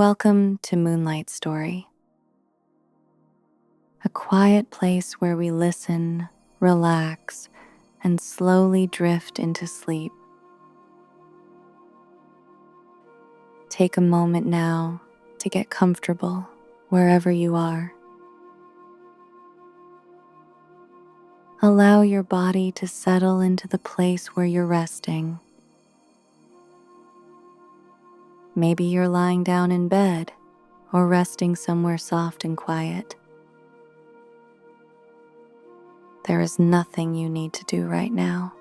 Welcome to Moonlight Story, a quiet place where we listen, relax, and slowly drift into sleep. Take a moment now to get comfortable wherever you are. Allow your body to settle into the place where you're resting. Maybe you're lying down in bed or resting somewhere soft and quiet. There is nothing you need to do right now.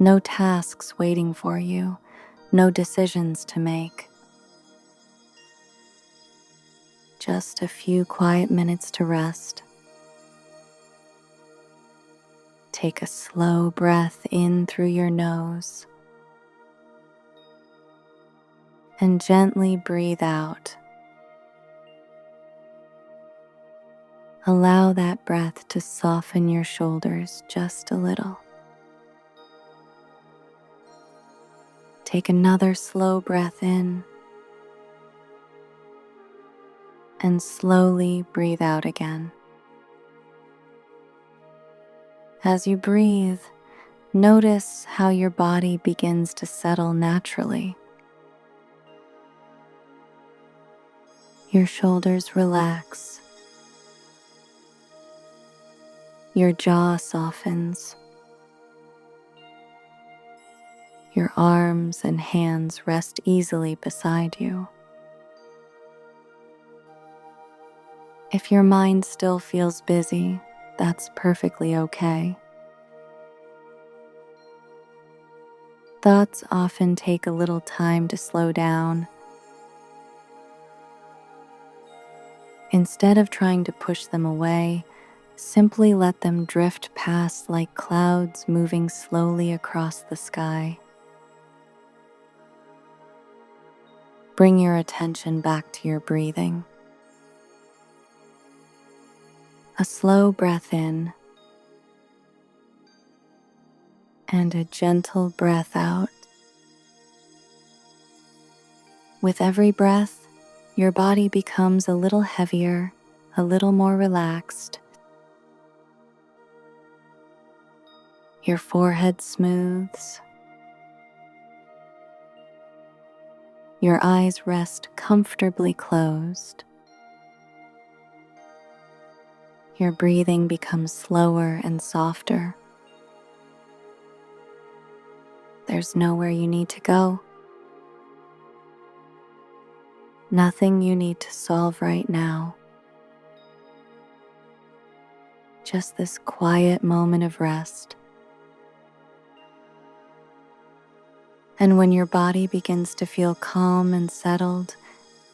No tasks waiting for you, no decisions to make. Just a few quiet minutes to rest. Take a slow breath in through your nose and gently breathe out. Allow that breath to soften your shoulders just a little. Take another slow breath in and slowly breathe out again. As you breathe, notice how your body begins to settle naturally. Your shoulders relax. Your jaw softens. Your arms and hands rest easily beside you. If your mind still feels busy, that's perfectly okay. Thoughts often take a little time to slow down. Instead of trying to push them away, simply let them drift past like clouds moving slowly across the sky. Bring your attention back to your breathing. A slow breath in and a gentle breath out. With every breath, your body becomes a little heavier, a little more relaxed. Your forehead smooths. Your eyes rest comfortably closed. Your breathing becomes slower and softer. There's nowhere you need to go. Nothing you need to solve right now. Just this quiet moment of rest. And when your body begins to feel calm and settled,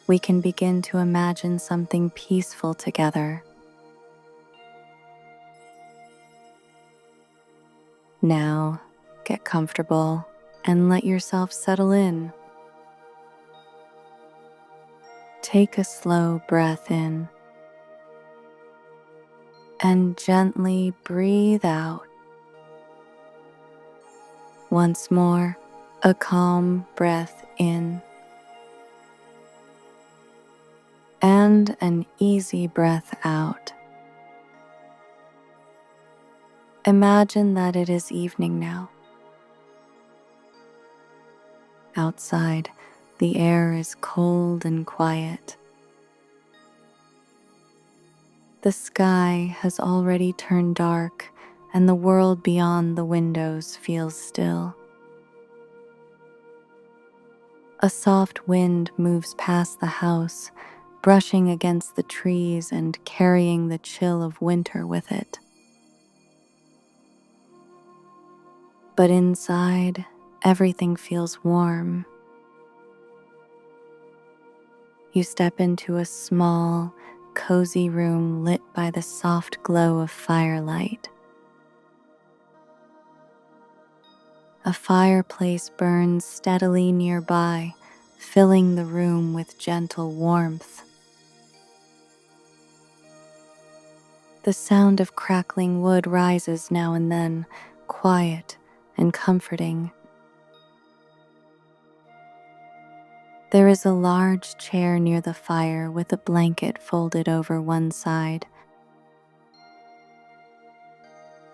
we can begin to imagine something peaceful together. Now, get comfortable and let yourself settle in. Take a slow breath in and gently breathe out. Once more, a calm breath in and an easy breath out. Imagine that it is evening now. Outside, the air is cold and quiet. The sky has already turned dark, and the world beyond the windows feels still. A soft wind moves past the house, brushing against the trees and carrying the chill of winter with it. But inside, everything feels warm. You step into a small, cozy room lit by the soft glow of firelight. A fireplace burns steadily nearby, filling the room with gentle warmth. The sound of crackling wood rises now and then, quiet and comforting. There is a large chair near the fire with a blanket folded over one side.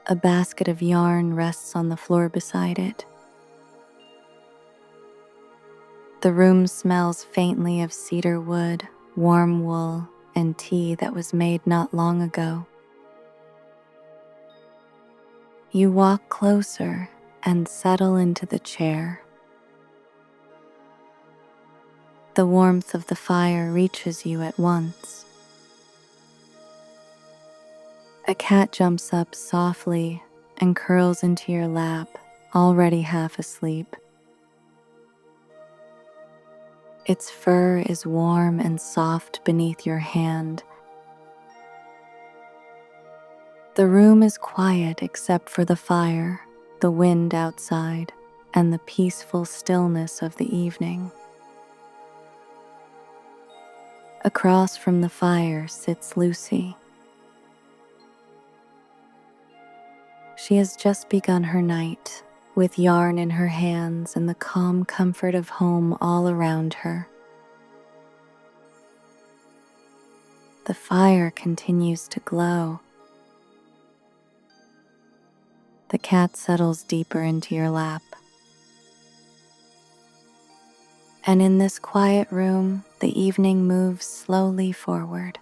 A basket of yarn rests on the floor beside it. The room smells faintly of cedar wood, warm wool, and tea that was made not long ago. You walk closer and settle into the chair. The warmth of the fire reaches you at once. A cat jumps up softly and curls into your lap, already half asleep. Its fur is warm and soft beneath your hand. The room is quiet except for the fire, the wind outside, and the peaceful stillness of the evening. Across from the fire sits Lucy. She has just begun her night, with yarn in her hands and the calm comfort of home all around her. The fire continues to glow. The cat settles deeper into your lap. And in this quiet room, the evening moves slowly forward.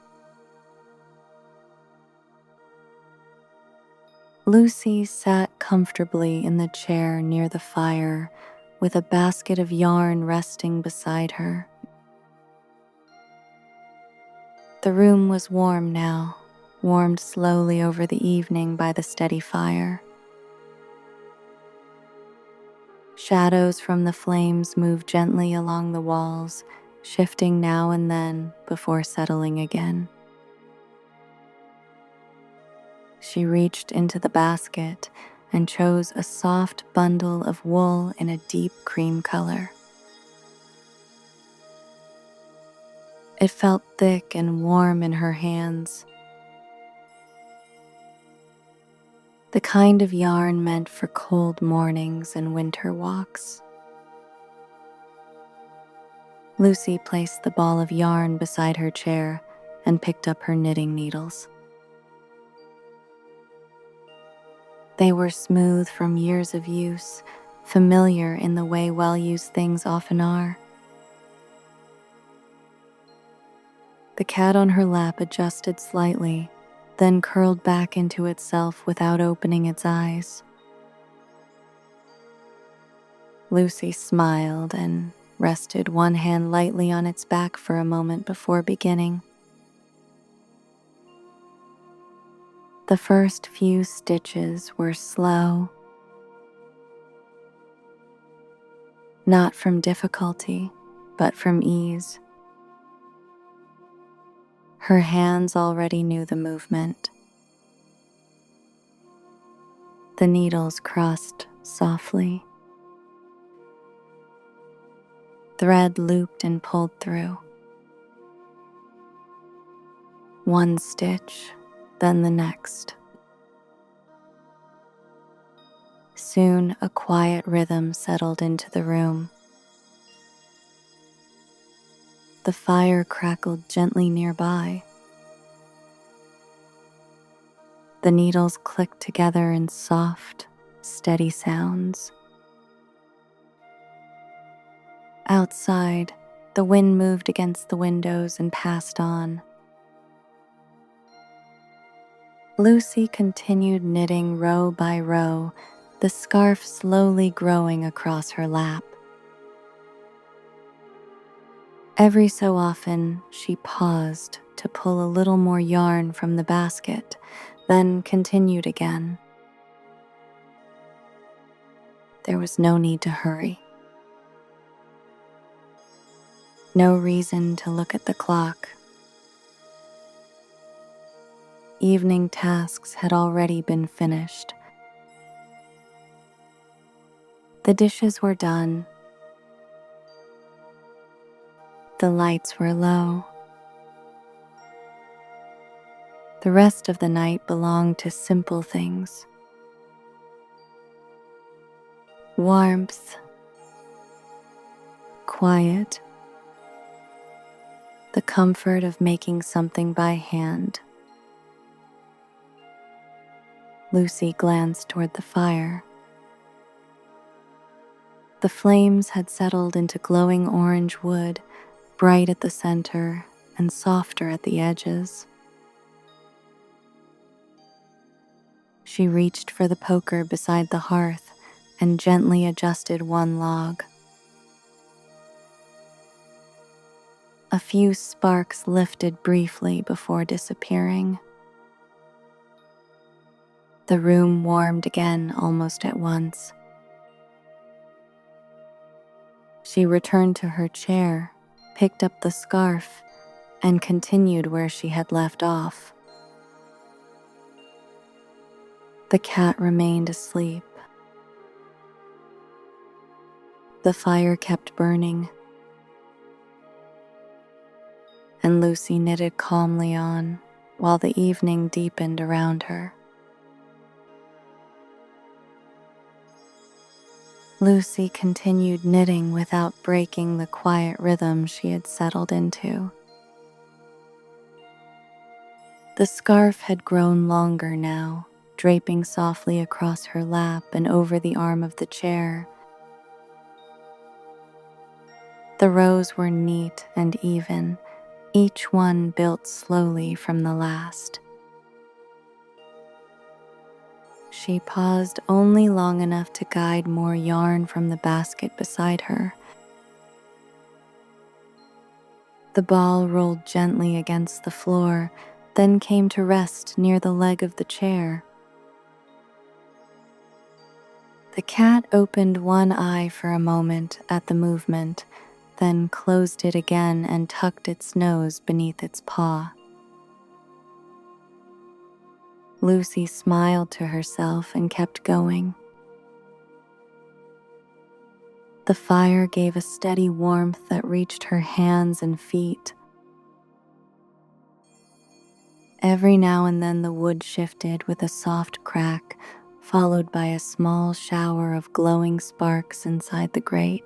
Lucy sat comfortably in the chair near the fire with a basket of yarn resting beside her. The room was warm now, warmed slowly over the evening by the steady fire. Shadows from the flames moved gently along the walls, shifting now and then before settling again. She reached into the basket and chose a soft bundle of wool in a deep cream color. It felt thick and warm in her hands, the kind of yarn meant for cold mornings and winter walks. Lucy placed the ball of yarn beside her chair and picked up her knitting needles. They were smooth from years of use, familiar in the way well-used things often are. The cat on her lap adjusted slightly, then curled back into itself without opening its eyes. Lucy smiled and rested one hand lightly on its back for a moment before beginning. The first few stitches were slow, not from difficulty, but from ease. Her hands already knew the movement. The needles crossed softly. Thread looped and pulled through. One stitch, then the next. Soon a quiet rhythm settled into the room. The fire crackled gently nearby. The needles clicked together in soft, steady sounds. Outside, the wind moved against the windows and passed on. Lucy continued knitting row by row, the scarf slowly growing across her lap. Every so often, she paused to pull a little more yarn from the basket, then continued again. There was no need to hurry. No reason to look at the clock. Evening tasks had already been finished. The dishes were done. The lights were low. The rest of the night belonged to simple things. Warmth, quiet, the comfort of making something by hand. Lucy glanced toward the fire. The flames had settled into glowing orange wood, bright at the center and softer at the edges. She reached for the poker beside the hearth and gently adjusted one log. A few sparks lifted briefly before disappearing. The room warmed again almost at once. She returned to her chair, picked up the scarf, and continued where she had left off. The cat remained asleep. The fire kept burning, and Lucy knitted calmly on while the evening deepened around her. Lucy continued knitting without breaking the quiet rhythm she had settled into. The scarf had grown longer now, draping softly across her lap and over the arm of the chair. The rows were neat and even, each one built slowly from the last. She paused only long enough to guide more yarn from the basket beside her. The ball rolled gently against the floor, then came to rest near the leg of the chair. The cat opened one eye for a moment at the movement, then closed it again and tucked its nose beneath its paw. Lucy smiled to herself and kept going. The fire gave a steady warmth that reached her hands and feet. Every now and then the wood shifted with a soft crack, followed by a small shower of glowing sparks inside the grate.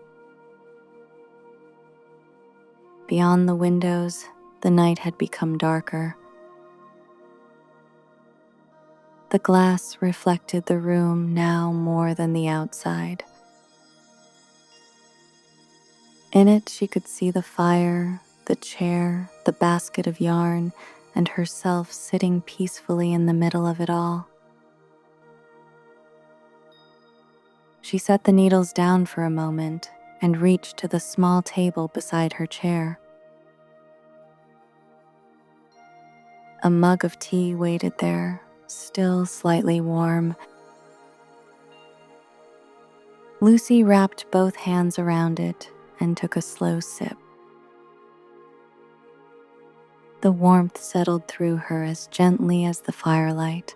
Beyond the windows, the night had become darker. The glass reflected the room now more than the outside. In it, she could see the fire, the chair, the basket of yarn, and herself sitting peacefully in the middle of it all. She set the needles down for a moment and reached to the small table beside her chair. A mug of tea waited there, still slightly warm. Lucy wrapped both hands around it and took a slow sip. The warmth settled through her as gently as the firelight.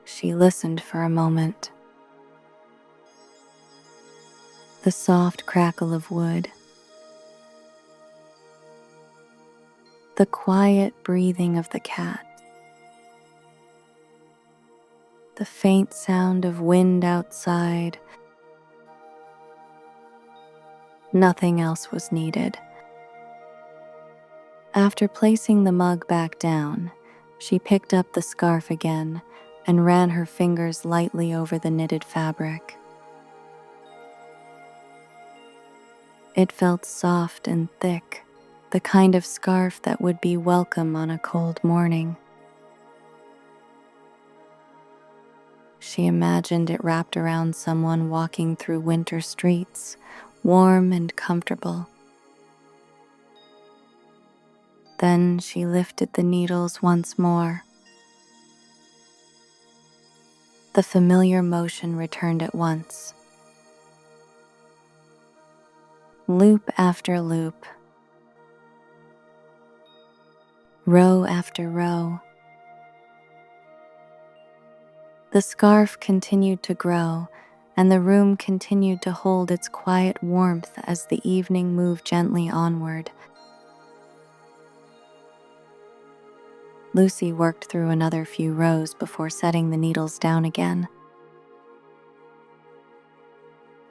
She listened for a moment. The soft crackle of wood, the quiet breathing of the cat, the faint sound of wind outside. Nothing else was needed. After placing the mug back down, she picked up the scarf again and ran her fingers lightly over the knitted fabric. It felt soft and thick, the kind of scarf that would be welcome on a cold morning. She imagined it wrapped around someone walking through winter streets, warm and comfortable. Then she lifted the needles once more. The familiar motion returned at once. Loop after loop, row after row. The scarf continued to grow, and the room continued to hold its quiet warmth as the evening moved gently onward. Lucy worked through another few rows before setting the needles down again.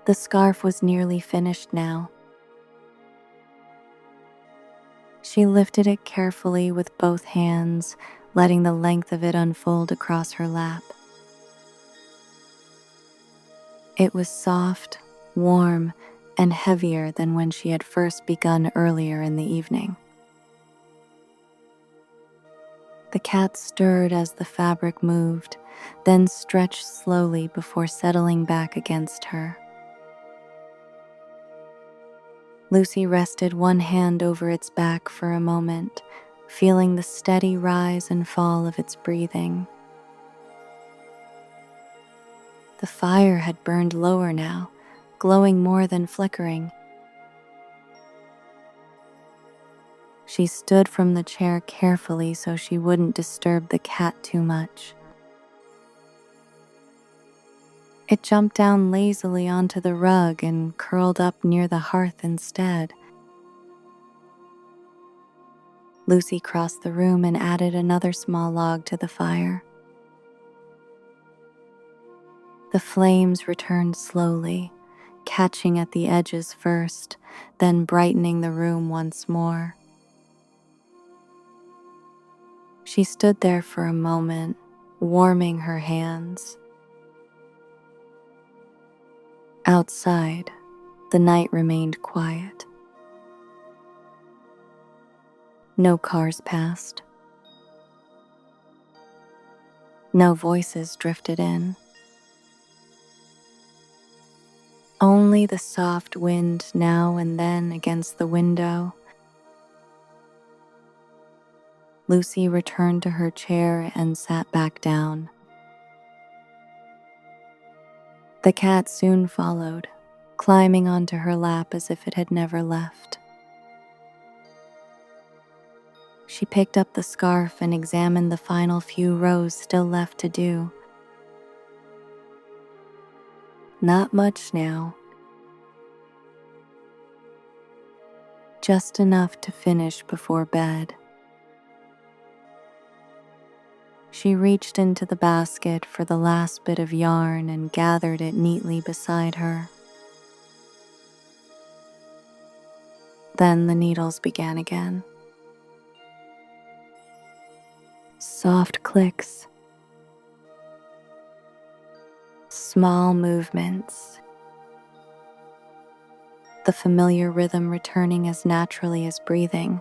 The scarf was nearly finished now. She lifted it carefully with both hands, letting the length of it unfold across her lap. It was soft, warm, and heavier than when she had first begun earlier in the evening. The cat stirred as the fabric moved, then stretched slowly before settling back against her. Lucy rested one hand over its back for a moment, feeling the steady rise and fall of its breathing. The fire had burned lower now, glowing more than flickering. She stood from the chair carefully so she wouldn't disturb the cat too much. It jumped down lazily onto the rug and curled up near the hearth instead. Lucy crossed the room and added another small log to the fire. The flames returned slowly, catching at the edges first, then brightening the room once more. She stood there for a moment, warming her hands. Outside, the night remained quiet. No cars passed. No voices drifted in. Only the soft wind now and then against the window. Lucy returned to her chair and sat back down. The cat soon followed, climbing onto her lap as if it had never left. She picked up the scarf and examined the final few rows still left to do. Not much now. Just enough to finish before bed. She reached into the basket for the last bit of yarn and gathered it neatly beside her. Then the needles began again. Soft clicks. Small movements. The familiar rhythm returning as naturally as breathing.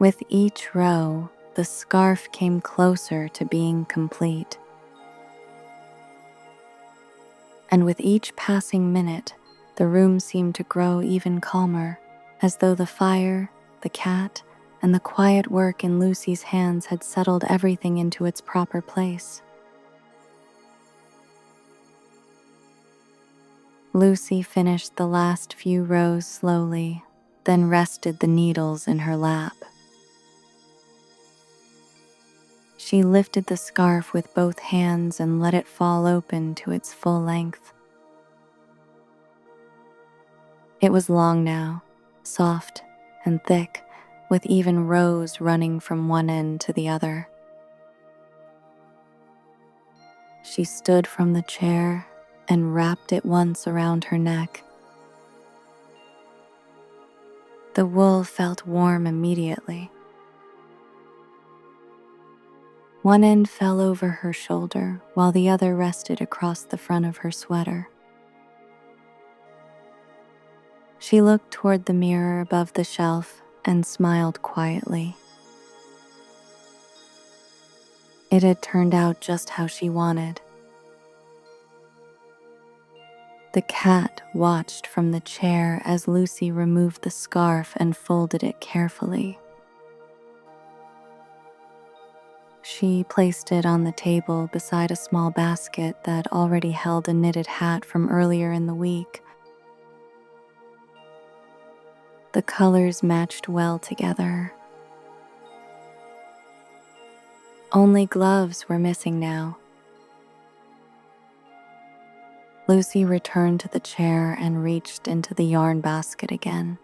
With each row, the scarf came closer to being complete. And with each passing minute, the room seemed to grow even calmer, as though the fire, the cat, and the quiet work in Lucy's hands had settled everything into its proper place. Lucy finished the last few rows slowly, then rested the needles in her lap. She lifted the scarf with both hands and let it fall open to its full length. It was long now, soft and thick, with even rows running from one end to the other. She stood from the chair and wrapped it once around her neck. The wool felt warm immediately. One end fell over her shoulder while the other rested across the front of her sweater. She looked toward the mirror above the shelf and smiled quietly. It had turned out just how she wanted. The cat watched from the chair as Lucy removed the scarf and folded it carefully. She placed it on the table beside a small basket that already held a knitted hat from earlier in the week. The colors matched well together. Only gloves were missing now. Lucy returned to the chair and reached into the yarn basket again.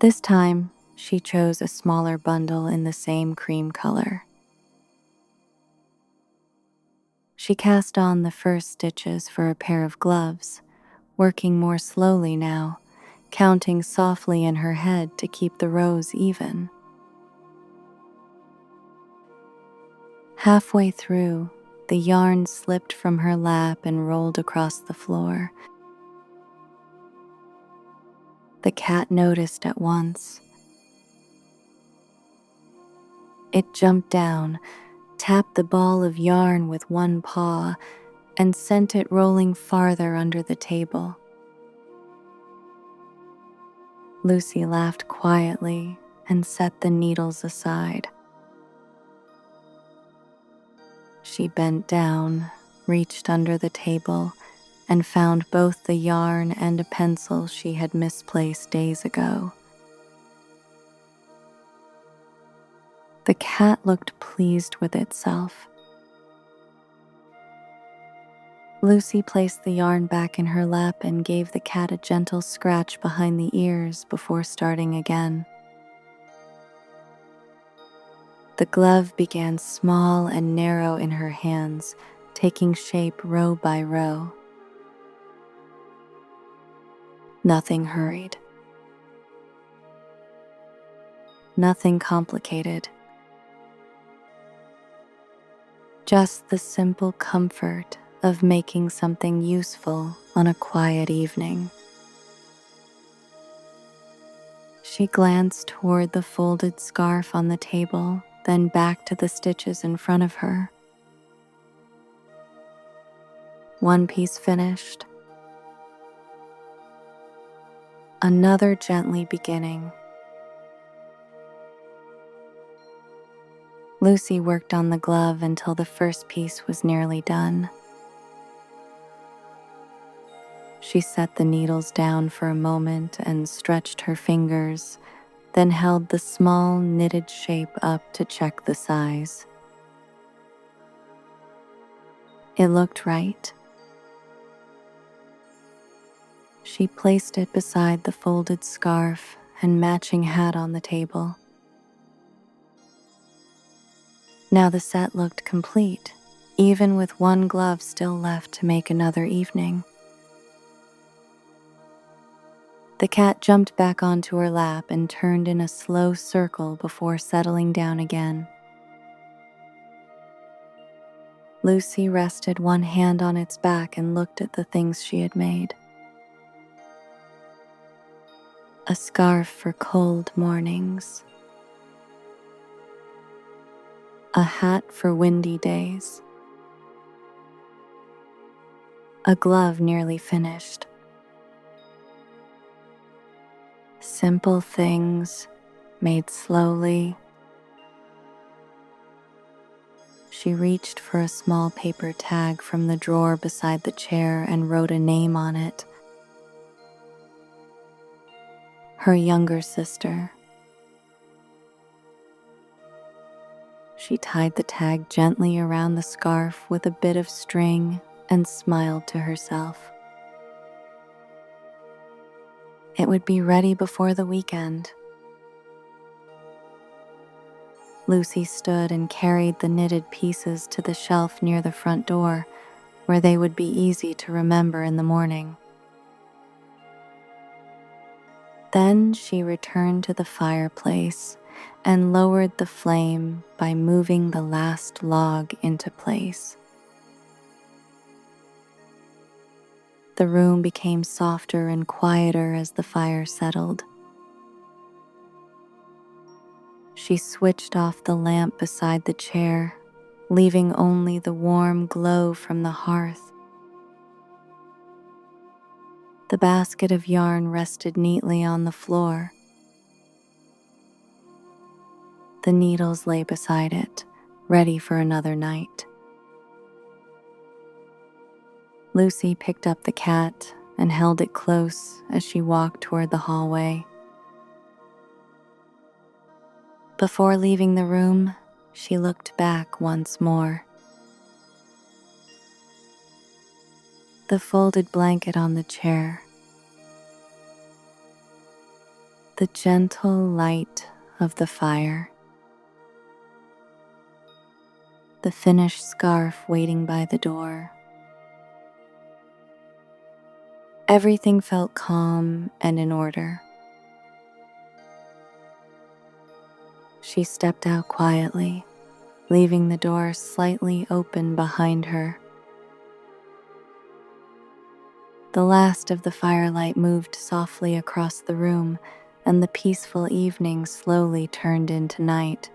This time, she chose a smaller bundle in the same cream color. She cast on the first stitches for a pair of gloves, working more slowly now, counting softly in her head to keep the rows even. Halfway through, the yarn slipped from her lap and rolled across the floor. The cat noticed at once. It jumped down, tapped the ball of yarn with one paw, and sent it rolling farther under the table. Lucy laughed quietly and set the needles aside. She bent down, reached under the table, and found both the yarn and a pencil she had misplaced days ago. The cat looked pleased with itself. Lucy placed the yarn back in her lap and gave the cat a gentle scratch behind the ears before starting again. The glove began small and narrow in her hands, taking shape row by row. Nothing hurried. Nothing complicated. Just the simple comfort of making something useful on a quiet evening. She glanced toward the folded scarf on the table, then back to the stitches in front of her. One piece finished. Another gently beginning. Lucy worked on the glove until the first piece was nearly done. She set the needles down for a moment and stretched her fingers, then held the small knitted shape up to check the size. It looked right. She placed it beside the folded scarf and matching hat on the table. Now the set looked complete, even with one glove still left to make another evening. The cat jumped back onto her lap and turned in a slow circle before settling down again. Lucy rested one hand on its back and looked at the things she had made. A scarf for cold mornings. A hat for windy days. A glove nearly finished. Simple things made slowly. She reached for a small paper tag from the drawer beside the chair and wrote a name on it. Her younger sister. She tied the tag gently around the scarf with a bit of string and smiled to herself. It would be ready before the weekend. Lucy stood and carried the knitted pieces to the shelf near the front door, where they would be easy to remember in the morning. Then she returned to the fireplace and lowered the flame by moving the last log into place. The room became softer and quieter as the fire settled. She switched off the lamp beside the chair, leaving only the warm glow from the hearth. The basket of yarn rested neatly on the floor. The needles lay beside it, ready for another night. Lucy picked up the cat and held it close as she walked toward the hallway. Before leaving the room, she looked back once more. The folded blanket on the chair. The gentle light of the fire. The finished scarf waiting by the door. Everything felt calm and in order. She stepped out quietly, leaving the door slightly open behind her. The last of the firelight moved softly across the room, and the peaceful evening slowly turned into night.